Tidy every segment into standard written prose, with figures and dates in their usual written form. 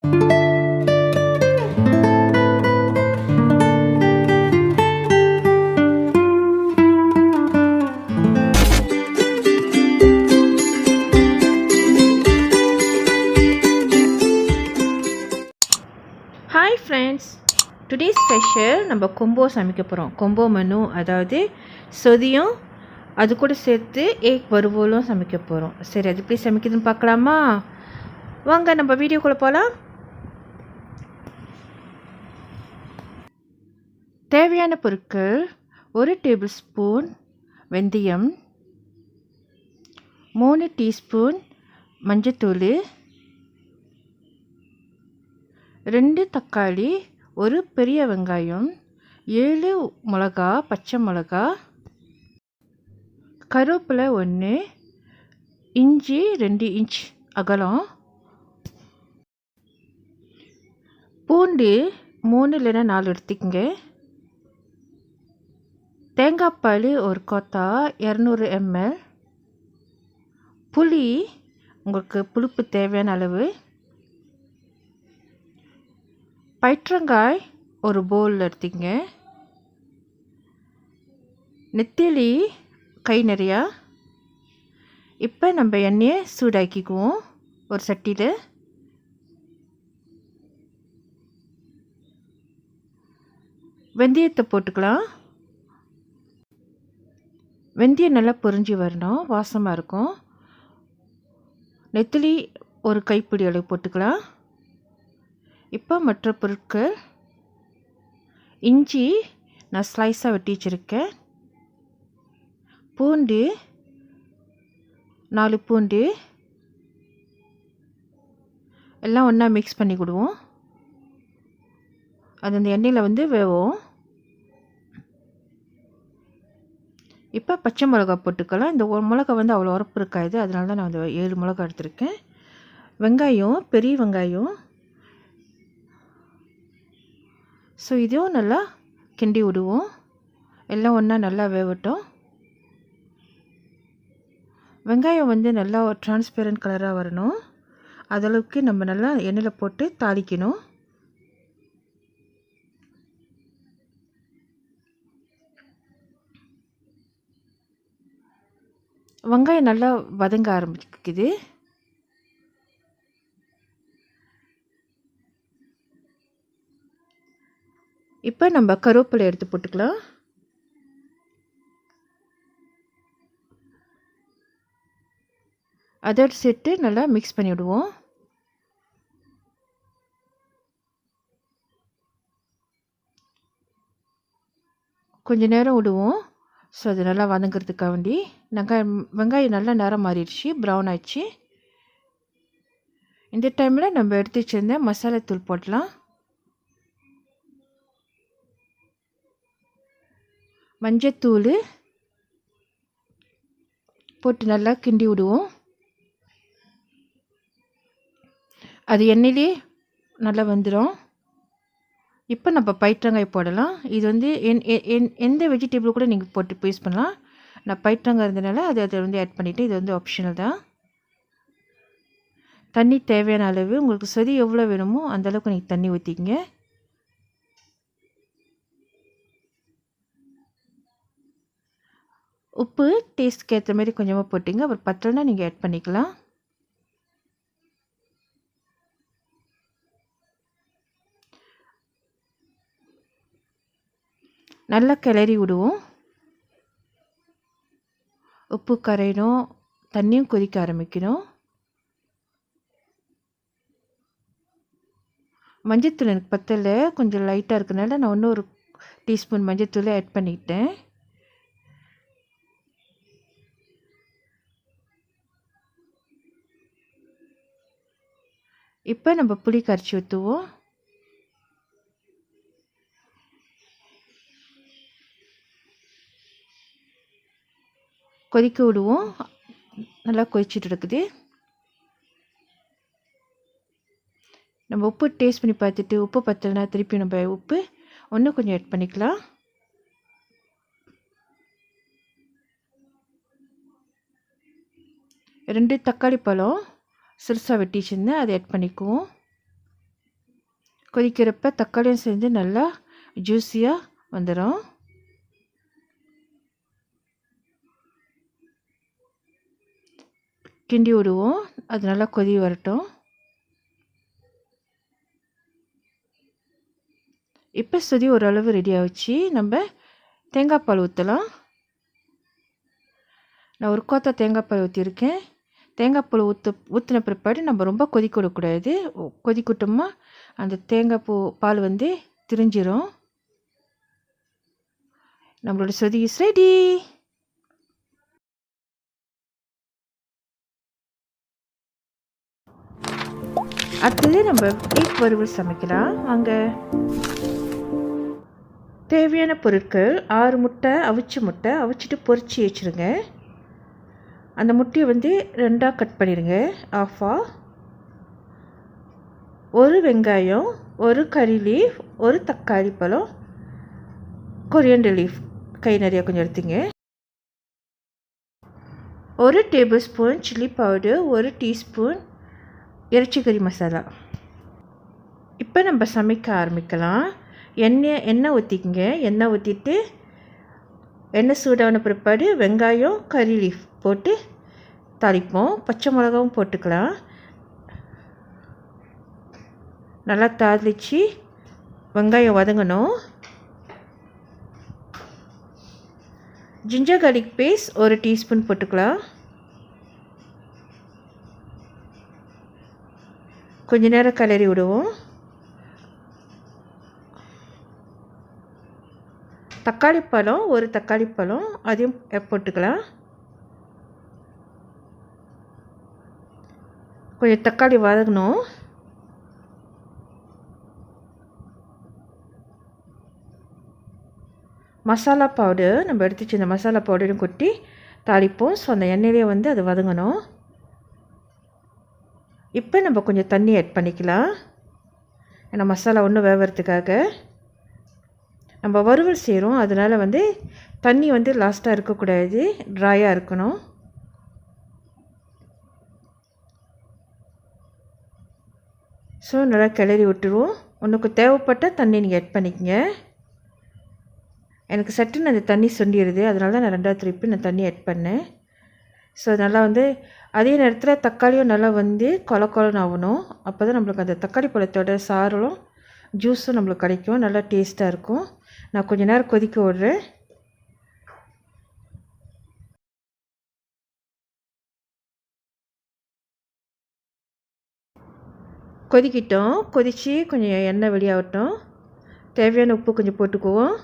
Hi friends, today special நம்ம combo சமைக்க போகிறோம். கொம்போ மெனு, அதாவது சொதியும் அது கூட சேர்த்து எக் வறுவலும் சமைக்க போகிறோம். சரி, அது எப்படி சமைக்குதுன்னு பார்க்கலாமா? வாங்க நம்ம வீடியோக்குள்ளே போகலாம். தேவையான பொருட்கள்: 1 டேபிள் ஸ்பூன் வெந்தயம், 3 டீஸ்பூன் மஞ்சத்தூள், 2 தக்காளி, 1 பெரிய வெங்காயம், 7 மிளகா, பச்சை மிளகா, கருவேப்பிலை 1, இஞ்சி 2 இன்ச் அகலம், பூண்டு 3 இல்லைன்னா 4 எடுத்துக்கங்க, தேங்காய் பால் 1 கொத்தா 200 ml, புளி உங்களுக்கு புளிப்பு தேவையான அளவு, பயிற்றங்காய் ஒரு பவுல் எடுத்துங்க, நெத்திலி கை நிறையா. இப்போ நம்ம எண்ணெயை சூடாக்கிக்குவோம். ஒரு சட்டியில் வெந்தயத்தை போட்டுக்கலாம். வெந்தயம் நல்லா பொரிஞ்சு வரணும், வாசமாக இருக்கும். நெத்திலி ஒரு கைப்பிடி அளவு போட்டுக்கலாம். இப்போ மற்ற பொருட்கள்: இஞ்சி நான் ஸ்லைஸாக வெட்டி வச்சுருக்கேன், பூண்டு 4 பூண்டு, எல்லாம் ஒன்றா மிக்ஸ் பண்ணி கொடுவோம். அது அந்த எண்ணெயில் வேவும். இப்போ பச்சை மிளகா போட்டுக்கலாம். இந்த மிளகா அவ்வளோ உரப்பு இருக்காது, அதனால தான் நான் 7 மிளகா எடுத்திருக்கேன். வெங்காயம், பெரிய வெங்காயம். ஸோ இதையும் நல்லா கிண்டி விடுவோம். எல்லாம் ஒன்றா நல்லா வேகட்டும். வெங்காயம் நல்லா டிரான்ஸ்பேரண்ட் கலராக வரணும். அதளவுக்கு நம்ம நல்லா எண்ணெயில் போட்டு தாளிக்கணும். வெங்காயம் நல்லா வதங்க ஆரம்பிக்குது. இப்போ நம்ம கருவேப்பிலை எடுத்து போட்டுக்கலாம். அதோடு சேர்த்து நல்லா மிக்ஸ் பண்ணி விடுவோம். கொஞ்ச நேரம் விடுவோம். ஸோ அது நல்லா வதங்கிறதுக்காக வேண்டி வெங்காயம் நல்லா நிறம் மாறிடுச்சு, ப்ரௌன் ஆயிடுச்சு. இந்த டைமில் நம்ம எடுத்து வச்சுருந்த மசாலாத்தூள் போடலாம். மஞ்சத்தூள் போட்டு நல்லா கிண்டி விடுவோம். அது எண்ணெயிலே நல்லா வந்துடும். இப்போ நம்ம பயிற்றங்காய் போடலாம். இது எந்த வெஜிடபிள் கூட நீங்கள் போட்டு யூஸ் பண்ணலாம். நான் பயிற்றங்காய் இருந்தனால அதை ஆட் பண்ணிவிட்டு, இது ஆப்ஷனல் தான். தண்ணி தேவையான அளவு, உங்களுக்கு சொதி எவ்வளோ வேணுமோ அந்தளவுக்கு நீங்கள் தண்ணி ஊற்றிக்கிங்க. உப்பு டேஸ்ட்க்கு ஏற்ற மாதிரி கொஞ்சமாக போட்டிங்க. அப்புறம் பத்தலைன்னா நீங்கள் ஆட் பண்ணிக்கலாம். நல்லா கிளறி விடுவோம். உப்பு கரையணும், தண்ணியும் கொதிக்க ஆரம்பிக்கணும். மஞ்சத்தூள் எனக்கு பத்தலை, கொஞ்சம் லைட்டாக இருக்கனால நான் இன்னும் 1 டீஸ்பூன் மஞ்சத்தூள் ஆட் பண்ணிக்கிட்டேன். இப்போ நம்ம புளி கரைச்சி ஊற்றுவோம். கொதிக்க விடுவோம். நல்லா கொதிச்சுட்டு இருக்குது. நம்ம உப்பு டேஸ்ட் பண்ணி பார்த்துட்டு உப்பு பத்தலைனா திருப்பி நம்ம உப்பு இன்னும் கொஞ்சம் ஆட் பண்ணிக்கலாம். ரெண்டு தக்காளி பழம் சிறுசாக வெட்டி வச்சுருந்தேன், அதை ஆட் பண்ணிக்குவோம். கொதிக்கிறப்ப தக்காளியும் சேர்ந்து நல்லா ஜூஸியாக வந்துடும். கிண்டி விடுவோம், அது நல்லா கொதி வரட்டும். இப்போ சொதி ஓரளவு ரெடி ஆகிடுச்சு. நம்ம தேங்காய் பால் ஊற்றலாம். நான் ஒரு கோத்தா தேங்காய் பால் ஊற்றிருக்கேன். தேங்காய் பால் ஊற்றின பிற்பாடு நம்ம ரொம்ப கொதிக்க விடக்கூடாது. கொதிக்கட்டோமா அந்த தேங்காய் பால் வந்து திரிஞ்சிரும். நம்மளோட சொதி இஸ் ரெடி. அடுத்தது நம்ம எக் வறுவல் சமைக்கலாம். வாங்க. தேவையான பொருட்கள் 6 முட்டை, முட்டை அவிச்சிட்டு பொரிச்சு வச்சுருங்க. அந்த முட்டையை வந்து 2ஆக கட் பண்ணிடுங்க, ஆஃபாக. ஒரு வெங்காயம், ஒரு கறி லீஃப், ஒரு தக்காளி பழம், கொரியாண்டர் லீஃப் கை நிறையா கொஞ்சம் எடுத்துங்க. 1 table spoon chilli powder, 1 teaspoon இறைச்சி கறி மசாலா. இப்போ நம்ம சமைக்க ஆரம்பிக்கலாம். எண்ணெய் ஊற்றிக்கங்க. எண்ணெய் ஊற்றிட்டு எண்ணெய் சூடான பிற்பாடு வெங்காயம், கறி லீஃப் போட்டு தாளிப்போம். பச்சை மிளகாவும் போட்டுக்கலாம். நல்லா தாளித்து வெங்காயம் வதங்கணும். ஜிஞ்சர் கார்லிக் பேஸ்ட் 1 டீஸ்பூன் போட்டுக்கலாம். கொஞ்ச நேரம் கிளறி விடுவோம். தக்காளி பழம், 1 தக்காளி பழம் அதையும் போட்டுக்கலாம். கொஞ்சம் தக்காளி வதங்கணும். மசாலா பவுடர் நம்ம எடுத்து வச்சு இந்த மசாலா பவுடரும் கொட்டி தாளிப்போம். ஸோ அந்த எண்ணெயிலே வந்து அது வதங்கணும். இப்போ நம்ம கொஞ்சம் தண்ணி ஆட் பண்ணிக்கலாம். ஏன்னா மசாலா ஒன்றும் வேகிறதுக்காக நம்ம வறுவல் செய்கிறோம். அதனால் வந்து தண்ணி வந்து லாஸ்ட்டாக இருக்கக்கூடாது, ட்ரையாக இருக்கணும். ஸோ நல்லா கிளறி விட்டுருவோம். உனக்கு தேவைப்பட்ட தண்ணி நீங்கள் ஆட் பண்ணிக்கங்க. எனக்கு சட்டுன்னு அந்த தண்ணி சுண்டிடுது, அதனால தான் நான் 2ஆவது திருப்பி நான் தண்ணி ஆட் பண்ணேன். ஸோ நல்லா வந்து அதே நேரத்தில் தக்காளியும் நல்லா வந்து கொலன்னு ஆகணும். அப்போ தான் நம்மளுக்கு அந்த தக்காளி பழத்தோட சாறும் ஜூஸும் நம்மளுக்கு கிடைக்கும், நல்லா டேஸ்ட்டாக இருக்கும். நான் கொஞ்சம் நேரம் கொதிக்க விடுறேன். கொதிக்கிட்டோம். கொதித்து கொஞ்சம் எண்ணெய் வெளியாகட்டும். தேவையான உப்பு கொஞ்சம் போட்டுக்குவோம்.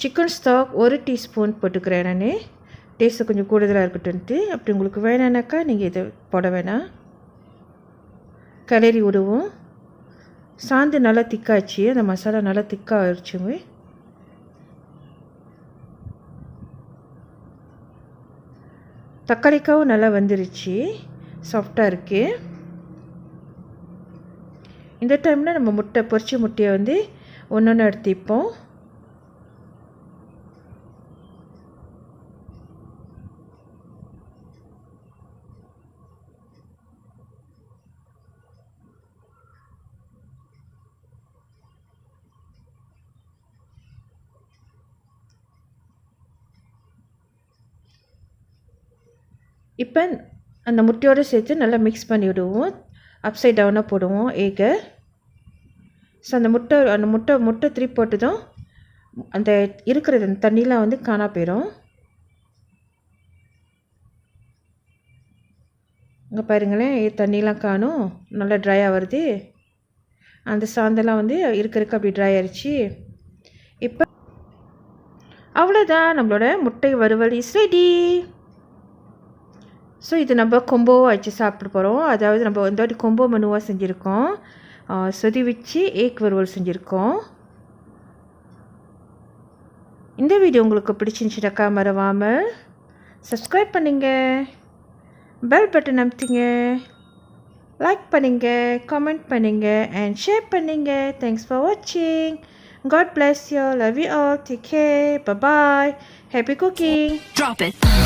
சிக்கன் ஸ்டாக் 1 டீஸ்பூன் போட்டுக்கிறேன் நான். டேஸ்ட்டு கொஞ்சம் கூடுதலாக இருக்கட்டும்ட்டு. அப்படி உங்களுக்கு வேணானாக்கா நீங்கள் இதை போட வேணாம். கிளறி விடுவோம். சாந்து நல்லா திக்காச்சு, அந்த மசாலா நல்லா திக்காக ஆயிடுச்சுங்க. தக்காளிக்காவும் நல்லா வந்துருச்சு, சாஃப்டாக இருக்குது. இந்த டைமில் நம்ம பொரிச்ச முட்டையை வந்து ஒன்று எடுத்துப்போம். இப்போ அந்த முட்டையோடு சேர்த்து நல்லா மிக்ஸ் பண்ணி விடுவோம். அப்சைட் டவுனாக போடுவோம் ஏகை. ஸோ அந்த முட்டை திருப்பி போட்டதும் அந்த இருக்கிறது அந்த தண்ணிலாம் வந்து காணா போயிடும். இங்கே பாருங்களேன், தண்ணிலாம் காணும், நல்லா ட்ரையாக வருது. அந்த சாந்தெல்லாம் வந்து இருக்க அப்படி ட்ரை ஆயிடுச்சு. இப்போ அவ்வளோதான், நம்மளோட முட்டை வறுவல் இஸ் ரெடி. ஸோ இது நம்ம கொம்போவாக வச்சு சாப்பிட போகிறோம். அதாவது நம்ம இந்த வாட்டி கொம்போ மெனுவாக செஞ்சுருக்கோம். சொதி வச்சு எக் வறுவல் செஞ்சுருக்கோம். இந்த வீடியோ உங்களுக்கு பிடிச்சிருந்துச்சுனாக்கா மறவாமல் சப்ஸ்கிரைப் பண்ணுங்க, பெல் பட்டன் அமுத்திங்க, லைக் பண்ணுங்க, கமெண்ட் பண்ணுங்க அண்ட் ஷேர் பண்ணுங்க. தேங்க்ஸ் ஃபார் வாட்சிங். God bless you. Love you all. Take care. Bye bye. Happy cooking. Drop it.